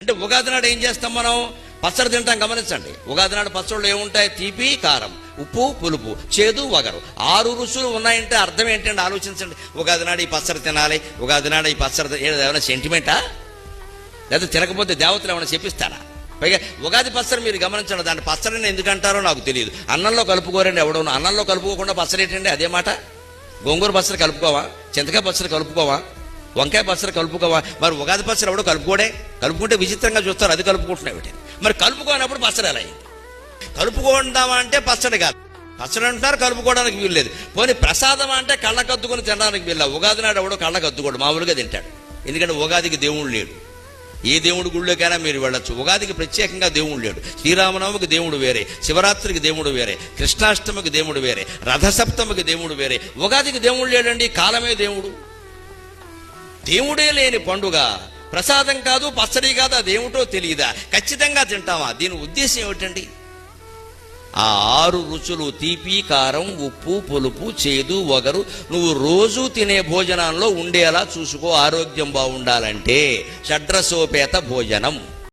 అంటే ఉగాది నాడు ఏం చేస్తాం మనం? పచ్చడి తింటాం. గమనించండి, ఉగాది నాడు పచ్చళ్ళు ఏముంటాయి? తీపి, కారం, ఉప్పు, పులుపు, చేదు, వగరు. 6 రుచులు ఉన్నాయంటే అర్థం ఏంటంటే ఆలోచించండి. ఉగాది నాడు ఈ పచ్చడి తినాలి, ఉగాది నాడు ఈ పచ్చడి ఏమైనా సెంటిమెంటా? లేదా తినకపోతే దేవతలు ఏమైనా చెప్పిస్తారా? పైగా ఉగాది పచ్చడి మీరు గమనించండి, దాన్ని పచ్చడిని ఎందుకంటారో నాకు తెలియదు. అన్నంలో కలుపుకోరండి ఎవడోను. అన్నంలో కలుపుకోకుండా పచ్చడి ఏంటండి? అదే మాట. గోంగూర పచ్చడి కలుపుకోవా? చింతకాయ పచ్చడి కలుపుకోవా? వంకాయ పచ్చడి కలుపుకోవా? మరి ఉగాది పచ్చడి ఎవడో కలుపుకోడే? కలుపుకుంటే విచిత్రంగా చూస్తారు, అది కలుపుకుంటున్నాయి. మరి కలుపుకోనప్పుడు పచ్చడి ఎలా అయింది? కలుపుకుంటామా అంటే పచ్చడి కాదు. పచ్చడి అంటున్నారు, కలుపుకోవడానికి వీలు లేదు. పోనీ ప్రసాదం అంటే కళ్ళకద్దుకొని తినడానికి వీళ్ళ. ఉగాది నాడు ఎవడో కళ్ళకద్దుకోడు, మామూలుగా తింటాడు. ఎందుకంటే ఉగాదికి దేవుడు లేడు. ఏ దేవుడి గుళ్ళోకైనా మీరు వెళ్ళొచ్చు. ఉగాదికి ప్రత్యేకంగా దేవుడు లేడు. శ్రీరామనవమికి దేవుడు వేరే, శివరాత్రికి దేవుడు వేరే, కృష్ణాష్టమికి దేవుడు వేరే, రథసప్తమికి దేవుడు వేరే. ఉగాదికి దేవుడు లేడండి, కాలమే దేవుడు. దేవుడే లేని పండుగ ప్రసాదం కాదు, పచ్చడి కాదు, అదేమిటో తెలియదా? ఖచ్చితంగా తింటామా? దీని ఉద్దేశం ఏమిటండి? ఆ 6 రుచులు తీపి, కారం, ఉప్పు, పులుపు, చేదు, వగరు నువ్వు రోజు తినే భోజనంలో ఉండేలా చూసుకో. ఆరోగ్యం బాగుండాలంటే షడ్రసోపేత భోజనం.